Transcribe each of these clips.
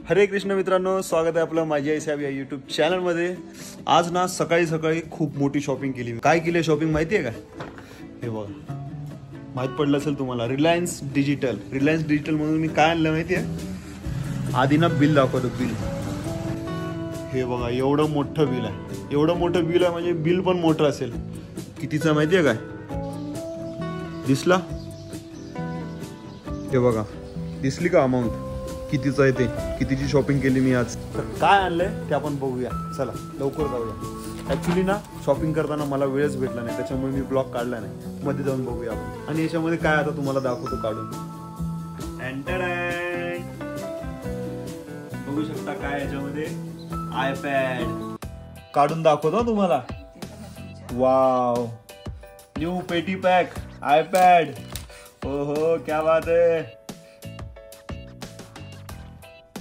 हरे कृष्ण मित्रांनो, स्वागत आहे आपलं माझी आई साहेब या युट्यूब चॅनल मध्ये। आज ना सकाळी सकाळी खूप मोठी शॉपिंग केली। काय केली शॉपिंग माहितीये का? हे बघा, माहित पडलं असेल तुम्हाला, रिलायन्स डिजिटल म्हणून मी काय आणलं माहितीये? आधी ना बिल दाखवतो, बिल हे बघा, एवढं मोठं बिल आहे, एवढं मोठं बिल आहे म्हणजे बिल पण मोठं असेल। कितीचं माहितीये काय? दिसला? हे बघा, दिसली का अमाऊंट कितीचं आहे ते, कितीची शॉपिंग केली मी आज। तर काय आणलंय ते आपण बघूया, चला लवकर जाऊया। ऍक्च्युली ना शॉपिंग करताना मला वेळच भेटला नाही, त्याच्यामुळे मी ब्लॉग काढला नाही। मध्ये जाऊन बघूया आपण। आणि याच्यामध्ये काय आता तुम्हाला दाखवतो काढून। बघू शकता काय याच्यामध्ये, आयपॅड काढून दाखवतो तुम्हाला। वाव, न्यू पेटी पॅक आयपॅड, ओहो क्या बात है।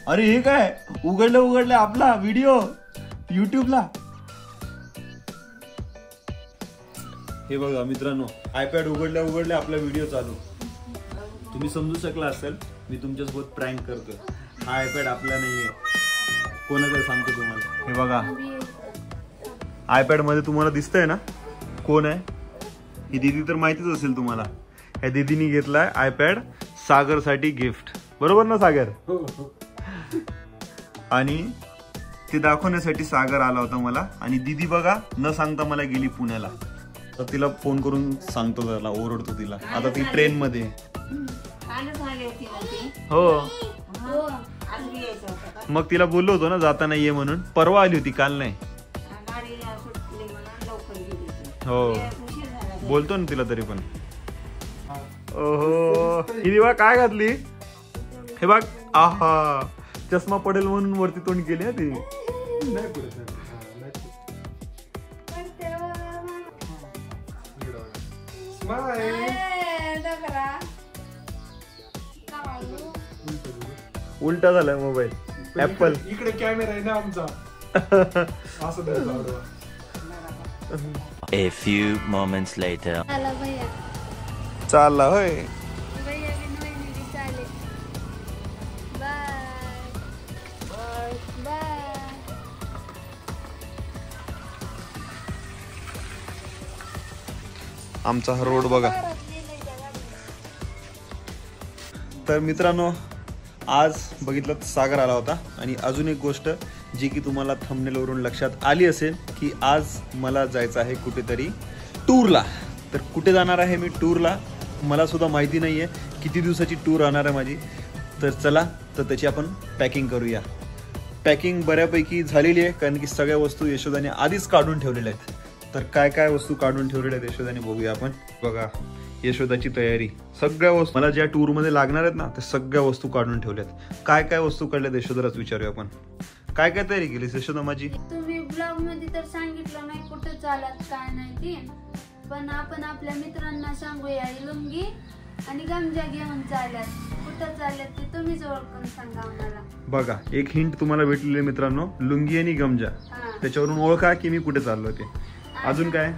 अरे हे काय, उघडलं आपला व्हिडिओ युट्यूबला। हे बघा मित्रांनो, आयपॅड उघडलं आपला व्हिडिओ चालू। तुम्ही समजू शकला असेल मी तुमच्यासोबत प्रँक करतोय। हा आयपॅड आपला नाहीये, कोणाचं सांगतो तुम्हाला। हे बघा, आयपॅड मध्ये तुम्हाला दिसतंय ना कोण आहे? ही दीदी तर माहितीच असेल तुम्हाला। ह्या दीदीने घेतलाय आयपॅड सागर साठी गिफ्ट, बरोबर ना सागर? आणि ते दाखवण्यासाठी सागर आला होता मला। आणि दीदी बघा, न सांगता मला गेली पुण्याला। तर तिला फोन करून सांगतो, त्याला ओरडतो तिला। आता ती ट्रेन मध्ये हो, मग तिला बोललो होतो ना जाता नाहीये म्हणून। परवा आली होती, काल नाही। हो, बोलतो ना तिला तरी पण। ओहो, ही बघ काय घातली, हे बघ, आहा, चष्मा पडेल म्हणून वरती तोंड केली ती। उलटा झालाय मोबाईल, ऍपल इकडे कॅमेरा आहे ना आमचा। A few moments later. चालला होय। आमचा हा रोड बघा। तर मित्रांनो, आज बघितलं सागर आला होता। आणि अजून एक गोष्ट जी की तुम्हाला थंबनेलवरून लक्षात आली असेल की आज मला जायचं आहे कुठेतरी टूरला। तर कुठे जाणार आहे मी टूरला, मला सुद्धा माहिती नाहीये किती दिवसाची टूर राहणार आहे माझी। तर चला, तर त्याची आपण पॅकिंग करूया। पॅकिंग बऱ्यापैकी झालेली आहे, कारण की सगळ्या वस्तू यशोदाने आधीच काढून ठेवलेल्या आहेत। तर काय काय वस्तू काढून ठेवलेल्या आहेत यशोदाने बघूया आपण। बघा, यशोदाची तयारी, सगळ्या वस्तू मला ज्या टूर मध्ये लागणार आहेत ना, त्या सगळ्या वस्तू काढून ठेवल्यात। काय काय वस्तू काढल्यात यशोदालाच विचारूया आपण। काय काय तयारी केलीस यशोदा माझी? तुम्ही ब्लॉग मध्ये तर सांगितलं नाही कुठे चालत काय नाही ते, पण आपण आपल्या मित्रांना सांगूया, लुंगी आणि गमजा घेऊन चालत। कुठं चालत ते तुम्हीच ओळखून सांगा आम्हाला। बघा, एक हिंट तुम्हाला भेटलेले मित्रांनो, लुंगी आणि गमजा, त्याच्यावरून ओळखा की मी कुठे चाललो ते। अजून काय?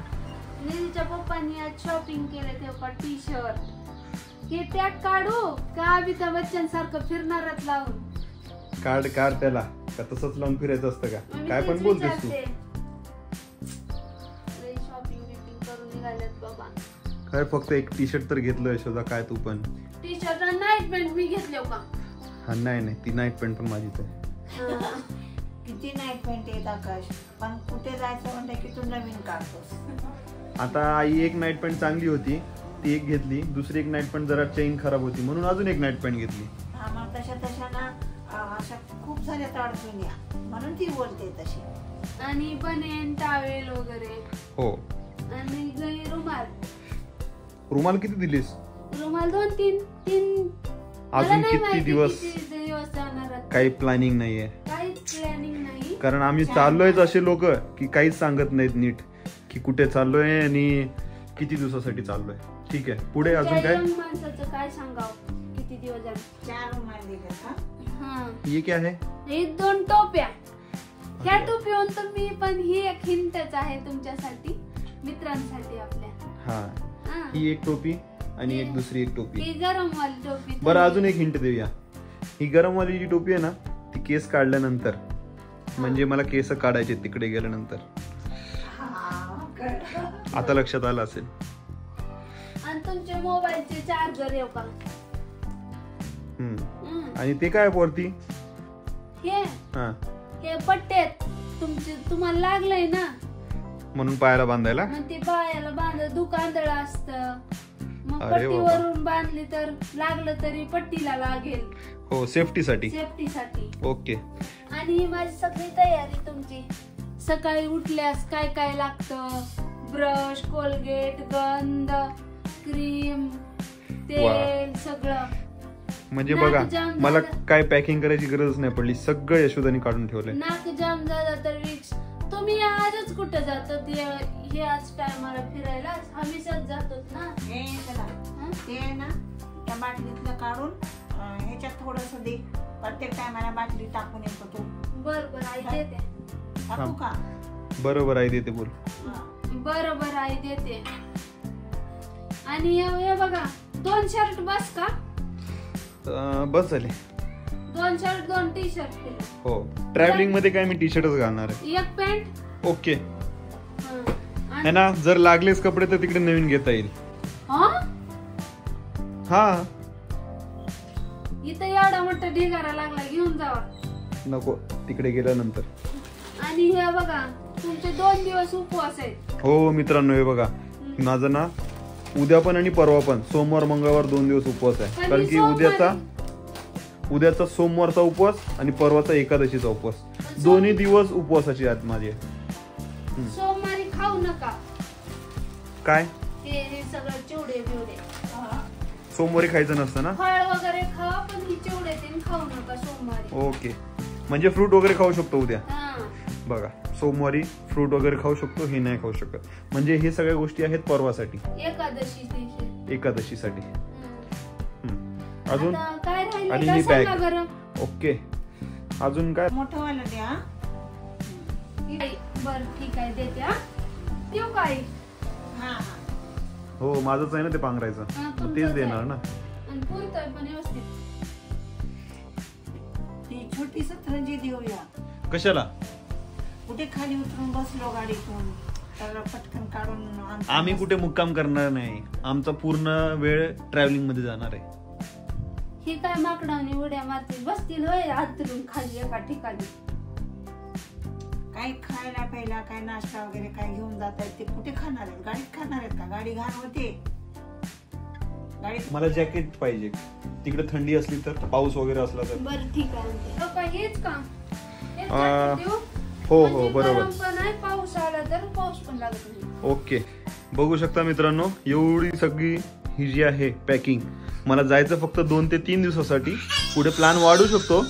नीलच्या पप्पांनी आज शॉपिंग केले, तेव्हा टी शर्ट हे टॅग काढू का अमिताभ बच्चन सारखं फिरणारच लावून? काढ त्याला, का तसंच लावून फिरायचं असतं का? काय पण बोलतेस तू? शॉपिंग करून निघालेत बाबा। काय फक्त एक टी शर्ट तर घेतलं यशोदा, काय तू पण? टी शर्ट आणि नाईट पॅन्ट मी घेतले का? हा नाही, ती नाईट पॅन्ट पण माझीच आहे। किती नाईट पॅन्ट येत आकाश, पण कुठे जायचं म्हणलं की तू नवीन काढतोस। आता आई एक नाईट पॅन्ट चांगली होती, ती एक घेतली। दुसरी एक नाईट पॅन्ट जरा चेन खराब होती म्हणून अजून एक नाईट पॅन्ट घेतली। मग तशा ना अशा खूप साऱ्या अडचणी या, म्हणून ती बोलते तशी। आणि बनेन, टावेल वगैरे। हो, आणि रुमाल किती दिलीस? रुमाल 2-3 अजून किती दिवस जाणार? काही प्लॅनिंग नाहीये, काहीच प्लॅनिंग नाही, कारण आम्ही चाललोय असे लोक की काहीच सांगत नाहीत नीट की कुठे चाललोय आणि किती दिवसासाठी चाललोय। ठीक आहे, पुढे अजून काय? माणसाचं काय सांगावं, किती दिवस जाणार? 4 रुमाल दिले का? ये क्या है? हे 2 टोप्या। ह्या टोप्यावर तर मी पण, ही एक हिंटच आहे तुमच्यासाठी, मित्रांसाठी आपल्या। हा, ही एक टोपी आणि एक दुसरी एक टोपी। ही गरम वाली टोपी। बरं, अजून एक हिंट देऊया। ही गरम वाली जी टोपी आहे ना, ती केस काढल्यानंतर, म्हणजे मला केस काढायचे तिकडे गेल्यानंतर. आता लक्षात आलं असेल. आणि तुमचे मोबाईलचे चार्जर येऊ का? आणि ते काय वरती? हे हा, हे पट्ट्यात तुम्हाला लागलंय ना म्हणून पायाला बांधायला. मग ते पायाला दुकांदळ असतं, मग अरे बाबा. पट्टीवरून बांधली तर लागलं तरी पट्टीला लागेल. हो, सेफ्टीसाठी. सेफ्टीसाठी. ओके. आणि माझी सगळी तयारी तुमची. सकाळी उठल्यास काय काय लागतं? ब्रश, कोलगेट, गंध, क्रीम, तेल, सगळं. म्हणजे नाक बघा, जाम मला झालं. काय पॅकिंग करायची गरज नाही पडली, सगळं यशोदाने काढून ठेवलंय. नाक जाम झालं तर विक्स. तुम्ही आजच कुठं जातात? हे आज टायमाला फिरायला हमेशाच जातात ना. हे चला, ते ना त्या बाटलीतलं काढून ह्याच्यात थोडस दे. प्रत्येक टायमाला बाटली टाकून येतो तू. बर आई देते. टाकू का? बरोबर आई देते, बोल. बरोबर आई देते. आणि हे बघा, 2 शर्ट बस का? बस झाले. 2 शर्ट 2 टी शर्ट केले. हो, ट्रॅव्हलिंग मध्ये काय मी टी शर्टच घालणार आहे. एक पॅन्ट. ओके है ना. जर लागलेच कपडे तर तिकडे नवीन घेता येईल. हा, इथं एवढा मोठा ढिगारा लागला, घेऊन जावा. नको, तिकडे गेल्यानंतर. आणि हे बघा, तुमचे 2 दिवस उपवास आहेत. हो मित्रांनो, हे बघा, माझं ना उद्या पण आणि परवा पण, सोमवार मंगळवार 2 दिवस उपवास आहे. कारण की उद्याचा सोमवारचा उपवास आणि परवाचा एकादशीचा उपवास, दोन्ही दिवस उपवासाची आहेत माझे. सोमवारी खाऊ नका. काय? हे सगळं चिवडे बिवडे सोमवारी खायचं नसतं ना? फळ वगैरे खा, पण ही चिवडे ते खाऊ नका सोमवारी. ओके, म्हणजे फ्रूट वगैरे खाऊ शकतो उद्या. हा. बघा, सोमवारी फ्रूट वगैरे खाऊ शकतो, हे नाही खाऊ शकत. म्हणजे हे सगळ्या गोष्टी आहेत परवासाठी, एकादशीसाठी. अजून आता काय आणि राहिलं ही का बॅग. सांगा बरं. ओके, अजून काय? मोठं वाला द्या. बर ठीक आहे, देते. हा, देऊ काय? हा हा. हो, माझंच आहे ना ते पांघरायचं, मग तेच देणार ना. आणि पुरतोय पण व्यवस्थित. ती छोटी सतरंजी देऊया. कशाला? कुठे खाली उतरून बसलो गाडीतून तर पटकन काढून आणतो. आम्ही कुठे मुक्काम करणार नाही, आमचा पूर्ण वेळ ट्रॅव्हलिंग मध्ये जाणार आहे. हे काय माकडाने उड्या मारतील, बसतील होय आतरून खाली एका ठिकाणी. काय खायला प्यायला, काय नाश्ता वगैरे काय घेऊन जात आहेत ते कुठे खाणार आहेत? गाडीत खाणार आहेत का? गाडी घाण होते गाडीत. मला जॅकेट पाहिजे, तिकडे थंडी असली तर, पाऊस वगैरे असला तर. बरं ठीक आहे. हेच का? हेच आ, jacket देऊ? हो म्हणजे हो बरोबर. गरम पण आहे, पाऊस आला तर पाऊस पण लागत नाही. ओके, बघू शकता मित्रांनो, एवढी सगळी ही जी आहे पॅकिंग. मला जायचं फक्त 2 ते 3 दिवसासाठी. पुढे प्लॅन वाढू शकतो,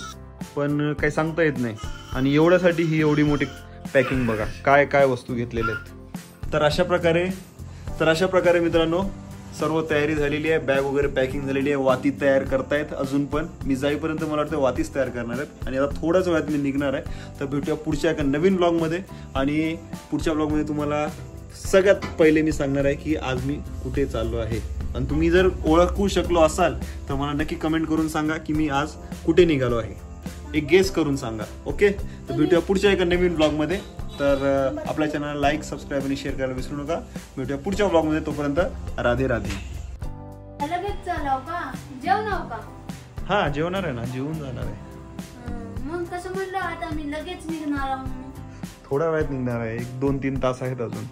पण काही सांगता येत नाही. आणि एवढ्यासाठी ही एवढी मोठी पॅकिंग बघा, काय काय वस्तू घेतलेल्या आहेत. तर अशा प्रकारे मित्रांनो, सर्व तयारी झालेली आहे. बॅग वगैरे पॅकिंग झालेली आहे. वाती तयार करतायत अजून पण. मी जाईपर्यंत मला वाटतं वातीच तयार करणार आहेत. आणि आता थोड्याच वेळात मी निघणार आहे. तर भेटूया पुढच्या एका नवीन ब्लॉगमध्ये. आणि पुढच्या ब्लॉगमध्ये तुम्हाला सगळ्यात पहिले मी सांगणार आहे की आज मी कुठे चाललो आहे. आणि तुम्ही जर ओळखू शकलो असाल तर मला नक्की कमेंट करून सांगा की मी आज कुठे निघालो आहे. एक गेस करून सांगा. ओके, तर भेटूया पुढच्या एका नवीन ब्लॉगमध्ये. तर आपल्या चॅनलला लाईक, सबस्क्राईब आणि शेअर करायला विसरू नका. भेटूया पुढच्या ब्लॉगमध्ये. तोपर्यंत राधे राधे. लगेच चालव का? जेवणाव का? हा, जेवणार आहे ना, जेवून जाणार आहे. मग कसं म्हणलं आता मी लगेच निघणार. थोड्या वेळात निघणार आहे, 1-2-3 तास आहेत अजून.